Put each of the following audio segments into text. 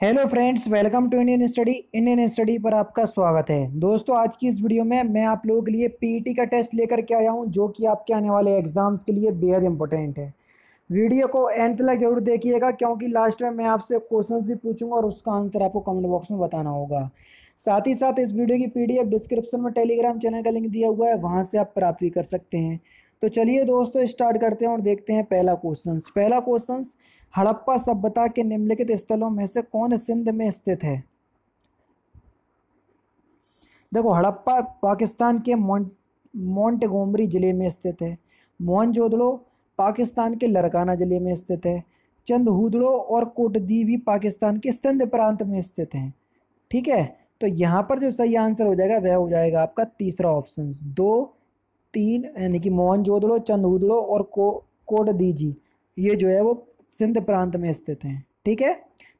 Hello friends, welcome to Indian study पर आपका स्वागत है। दोस्तों, आज की इस वीडियो में मैं आप लोगों के लिए पीईटी का टेस्ट लेकर के आया हूं, जो कि आपके आने वाले एग्जाम्स के लिए बेहद इंपॉर्टेंट है। वीडियो को एंड तक जरूर देखिएगा, क्योंकि लास्ट में मैं आपसे क्वेश्चन भी पूछूंगा और उसका आंसर आपको कमेंट बॉक्स में बताना होगा। साथ ही साथ इस वीडियो की पीडीएफ डिस्क्रिप्शन में टेलीग्राम चैनल का लिंक दिया हुआ है, वहाँ से आप प्राप्त भी कर सकते हैं। तो चलिए दोस्तों, स्टार्ट करते हैं और देखते हैं पहला क्वेश्चन। हड़प्पा सभ्यता के निम्नलिखित स्थलों में से कौन सिंध में स्थित है? देखो, हड़प्पा पाकिस्तान के मोंटेगोमरी जिले में स्थित है। मोहनजोदड़ो पाकिस्तान के लरकाना जिले में स्थित है। चंदहूदड़ो और कोटदीवी पाकिस्तान के सिंध प्रांत में स्थित हैं। ठीक है, तो यहाँ पर जो सही आंसर हो जाएगा वह हो जाएगा आपका तीसरा ऑप्शन। 2, 3 यानी कि मोहनजोदड़ो, चंदहूदड़ो और कोटदीजी, ये जो है वो सिंध प्रांत में स्थित हैं। ठीक है,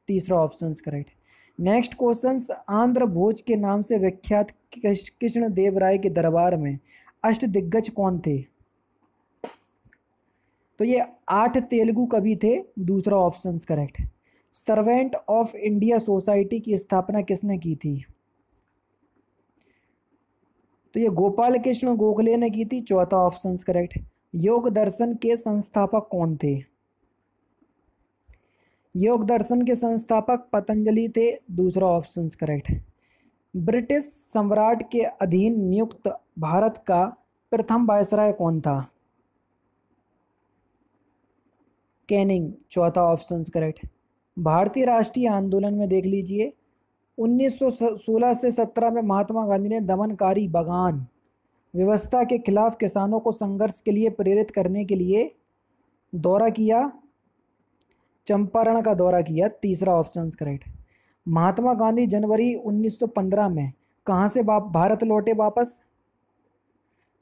तीसरा option correct. Next question, Andhra Bhoj के नाम से विख्यात कृष्ण देव राय के दरबार में अष्टदिग्गज कौन थे? तो ये 8 तेलुगु कवि थे। दूसरा option correct. Servant of India society की स्थापना किसने की थी? तो ये गोपाल कृष्ण गोखले ने की थी। चौथा ऑप्शन करेक्ट। योग दर्शन के संस्थापक कौन थे? योग दर्शन के संस्थापक पतंजलि थे। दूसरा ऑप्शन करेक्ट। ब्रिटिश सम्राट के अधीन नियुक्त भारत का प्रथम वायसराय कौन था? कैनिंग। चौथा ऑप्शन करेक्ट। भारतीय राष्ट्रीय आंदोलन में देख लीजिए, 1916 से 17 में महात्मा गांधी ने दमनकारी बागान व्यवस्था के खिलाफ किसानों को संघर्ष के लिए प्रेरित करने के लिए दौरा किया, चंपारण का दौरा किया। तीसरा ऑप्शन करेक्ट। महात्मा गांधी जनवरी 1915 में कहाँ से भारत लौटे वापस?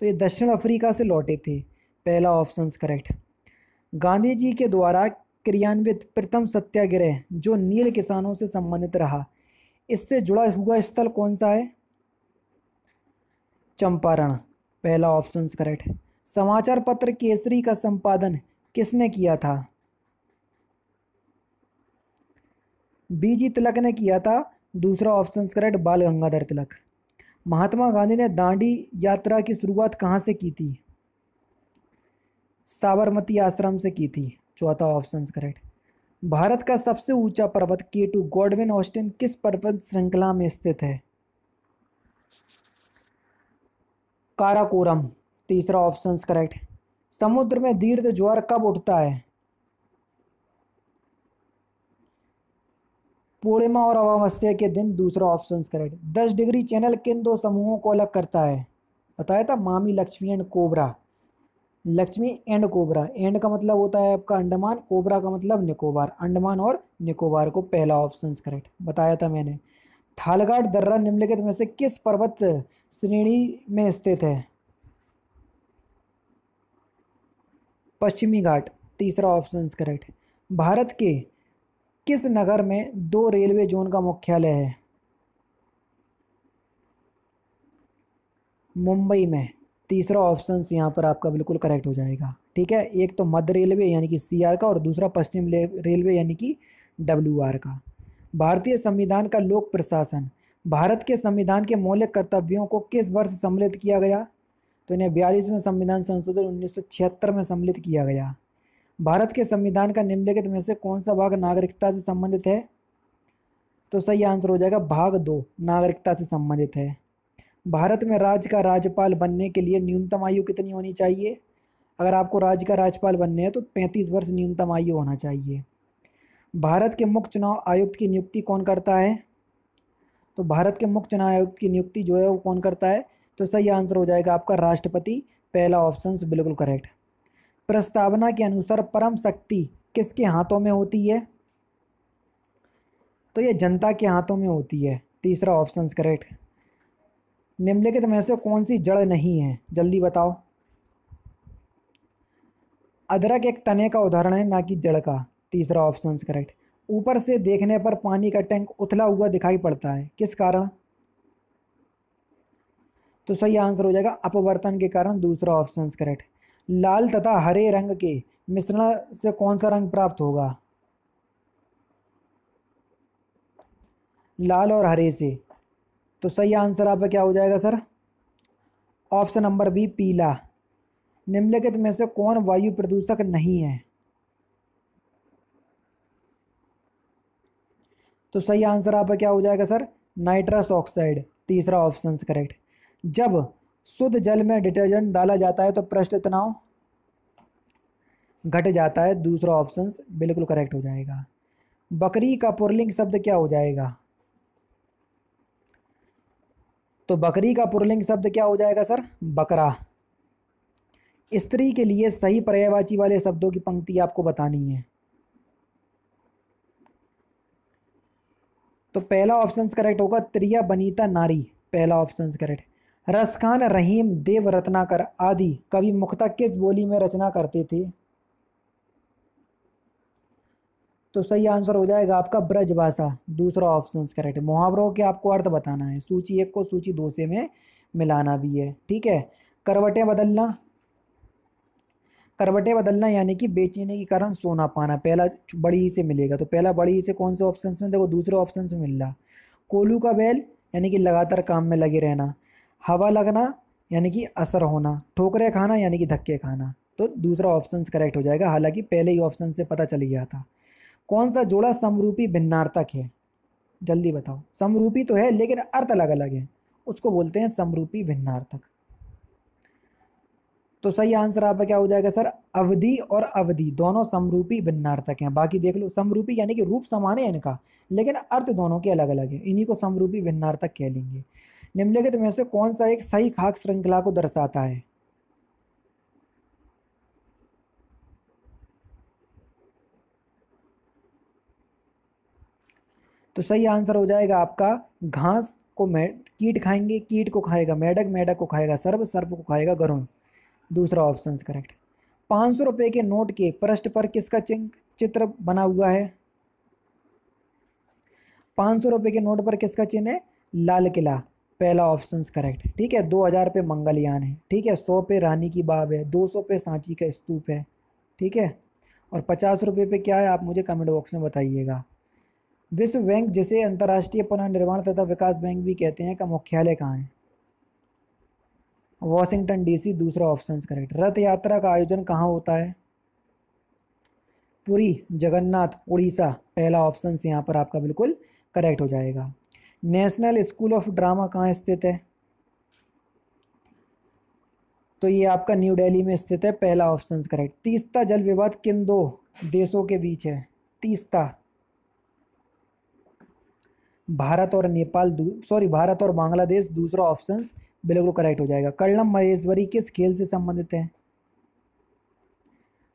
तो ये दक्षिण अफ्रीका से लौटे थे। पहला ऑप्शन करेक्ट। गांधी जी के द्वारा क्रियान्वित प्रथम सत्याग्रह जो नील किसानों से संबंधित रहा, इससे जुड़ा हुआ स्थल कौन सा है? चंपारण। पहला ऑप्शन करेक्ट। समाचार पत्र केसरी का संपादन किसने किया था? बीजी तिलक ने किया था। दूसरा ऑप्शन करेक्ट, बाल गंगाधर तिलक। महात्मा गांधी ने दांडी यात्रा की शुरुआत कहाँ से की थी? साबरमती आश्रम से की थी। चौथा ऑप्शन करेक्ट। भारत का सबसे ऊंचा पर्वत K2 गॉडविन ऑस्टिन किस पर्वत श्रृंखला में स्थित है? काराकोरम। तीसरा ऑप्शन करेक्ट। समुद्र में दीर्घ ज्वार कब उठता है? पूर्णिमा और अमावस्या के दिन। दूसरा ऑप्शन करेक्ट। 10 डिग्री चैनल किन दो समूहों को अलग करता है? बताया था, मामी Lakshmi and cobra. Lakshmi and cobra. And का मतलब होता है आपका अंडमान, कोबरा का मतलब निकोबार। अंडमान और निकोबार को पहला ऑप्शन करेक्ट बताया था मैंने। थालगाट दर्रा निम्नलिखित में से किस पर्वत श्रेणी में स्थित है? पश्चिमी घाट। तीसरा ऑप्शन करेक्ट। भारत के किस नगर में 2 रेलवे जोन का मुख्यालय है? मुंबई में। तीसरा ऑप्शन यहाँ पर आपका बिल्कुल करेक्ट हो जाएगा। ठीक है, एक तो मध्य रेलवे यानी कि CR का, और दूसरा पश्चिम रेलवे यानी कि WR का। भारतीय संविधान का लोक प्रशासन भारत के संविधान के मौलिक कर्तव्यों को किस वर्ष सम्मिलित किया गया? तो इन्हें 42वें संविधान संशोधन 1976 में सम्मिलित किया गया। भारत के संविधान का निम्नलिखित में से कौन सा भाग नागरिकता से संबंधित है? तो सही आंसर हो जाएगा भाग 2, नागरिकता से संबंधित है। भारत में राज्य का राज्यपाल बनने के लिए न्यूनतम आयु कितनी होनी चाहिए? अगर आपको राज्य का राज्यपाल बनने हैं तो 35 वर्ष न्यूनतम आयु होना चाहिए। भारत के मुख्य चुनाव आयुक्त की नियुक्ति कौन करता है? तो भारत के मुख्य चुनाव आयुक्त की नियुक्ति जो है वो कौन करता है? तो सही आंसर हो जाएगा आपका राष्ट्रपति। पहला ऑप्शन बिल्कुल करेक्ट। प्रस्तावना के अनुसार परम शक्ति किसके हाथों में होती है? तो ये जनता के हाथों में होती है। तीसरा ऑप्शन करेक्ट। निम्नलिखित में से कौन सी जड़ नहीं है? जल्दी बताओ। अदरक एक तने का उदाहरण है, ना कि जड़ का। तीसरा ऑप्शन करेक्ट। ऊपर से देखने पर पानी का टैंक उथला हुआ दिखाई पड़ता है, किस कारण? तो सही आंसर हो जाएगा अपवर्तन के कारण। दूसरा ऑप्शन करेक्ट। लाल तथा हरे रंग के मिश्रण से कौन सा रंग प्राप्त होगा? लाल और हरे से। तो सही आंसर आपका क्या हो जाएगा सर? ऑप्शन नंबर बी पीला। निम्नलिखित में से कौन वायु प्रदूषक नहीं है? तो सही आंसर आपका क्या हो जाएगा सर? नाइट्रस ऑक्साइड, तीसरा ऑप्शन करेक्ट। जब शुद्ध जल में डिटर्जेंट डाला जाता है तो पृष्ठ तनाव घट जाता है, दूसरा ऑप्शन बिल्कुल करेक्ट हो जाएगा। बकरी का पुल्लिंग शब्द क्या हो जाएगा? तो बकरी का पुल्लिंग शब्द क्या हो जाएगा सर? बकरा। स्त्री के लिए सही पर्यायवाची वाले शब्दों की पंक्ति आपको बतानी है। तो पहला ऑप्शन करेक्ट होगा त्रिया बनीता नारी, पहला ऑप्शन करेक्ट। रसखान, रहीम, देव रत्नाकर आदि कवि मुख्यतः किस बोली में रचना करते थे? तो सही आंसर हो जाएगा आपका ब्रजभाषा, दूसरा ऑप्शन करेक्ट। मुहावरों के आपको अर्थ बताना है, सूची 1 को सूची 2 से में मिलाना भी है, ठीक है। करवटें बदलना, करवटें बदलना यानी कि बेचैनी के कारण सोना पाना, पहला बड़ी ही से मिलेगा। तो पहला बड़ी ही से कौन से ऑप्शन में? देखो दूसरे ऑप्शन में मिल रहा। कोलू का बैल यानी कि लगातार काम में लगे रहना। हवा लगना यानी कि असर होना। ठोकरे खाना यानी कि धक्के खाना। तो दूसरा ऑप्शन करेक्ट हो जाएगा, हालांकि पहले ही ऑप्शन से पता चल गया था। कौन सा जोड़ा समरूपी भिन्नार्थक है? जल्दी बताओ। समरूपी तो है लेकिन अर्थ अलग अलग है, उसको बोलते हैं समरूपी भिन्नार्थक। तो सही आंसर आपका क्या हो जाएगा सर? अवधि और अवधि दोनों समरूपी भिन्नार्थक हैं। बाकी देख लो, समरूपी यानी कि रूप समान है इनका, लेकिन अर्थ दोनों के अलग अलग है, इन्हीं को समरूपी भिन्नार्थक कह लेंगे। निम्नलिखित में से कौन सा एक सही खाक श्रृंखला को दर्शाता है? तो सही आंसर हो जाएगा आपका घास को कीट खाएंगे, कीट को खाएगा मेढक, मेढक को खाएगा सर्प, सर्प को खाएगा गरुड़, दूसरा ऑप्शन करेक्ट। 500 रुपए के नोट के पृष्ठ पर किसका चित्र बना हुआ है? 500 रुपए के नोट पर किसका चिन्ह है? लाल किला, पहला ऑप्शन करेक्ट, ठीक है। 2000 पे मंगलयान है, ठीक है। 100 पे रानी की बाब है, 200 पे सांची का स्तूप है, ठीक है। और 50 रुपये पे क्या है आप मुझे कमेंट बॉक्स में बताइएगा। विश्व बैंक, जिसे अंतर्राष्ट्रीय पुनर्निर्माण तथा विकास बैंक भी कहते हैं, का मुख्यालय कहाँ है? वॉशिंगटन डीसी, दूसरा ऑप्शन करेक्ट। रथ यात्रा का आयोजन कहाँ होता है? पुरी जगन्नाथ उड़ीसा, पहला ऑप्शन यहाँ पर आपका बिल्कुल करेक्ट हो जाएगा। नेशनल स्कूल ऑफ ड्रामा कहाँ स्थित है? तो ये आपका न्यू दिल्ली में स्थित है, पहला ऑप्शन करेक्ट। तीस्ता जल विवाद किन दो देशों के बीच है? तीस्ता भारत और नेपाल, सॉरी भारत और बांग्लादेश, दूसरा ऑप्शन बिल्कुल करेक्ट हो जाएगा। कर्णम महेश्वरी किस खेल से संबंधित है?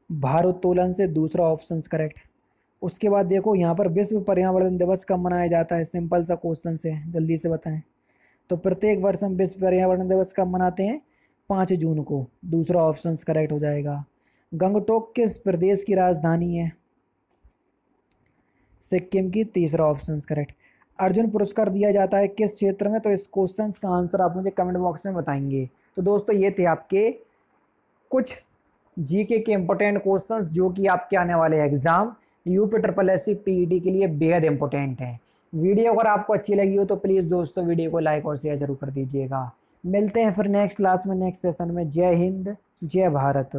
भारोत्तोलन से, दूसरा ऑप्शन करेक्ट। उसके बाद देखो यहाँ पर विश्व पर्यावरण दिवस कब मनाया जाता है? सिंपल सा क्वेश्चन से, जल्दी से बताएं। तो प्रत्येक वर्ष हम विश्व पर्यावरण दिवस कब मनाते हैं? 5 जून को, दूसरा ऑप्शन करेक्ट हो जाएगा। गंगटोक किस प्रदेश की राजधानी है? सिक्किम की, तीसरा ऑप्शन करेक्ट। अर्जुन पुरस्कार दिया जाता है किस क्षेत्र में? तो इस क्वेश्चन का आंसर आप मुझे कमेंट बॉक्स में बताएंगे। तो दोस्तों ये थे आपके कुछ जीके के इंपॉर्टेंट क्वेश्चंस जो कि आपके आने वाले exam UP triple S C PET के लिए बेहद इंपॉर्टेंट हैं। वीडियो अगर आपको अच्छी लगी हो तो प्लीज़ दोस्तों वीडियो को लाइक और शेयर जरूर कर दीजिएगा। मिलते हैं फिर नेक्स्ट क्लास में, नेक्स्ट सेशन में। जय हिंद, जय भारत।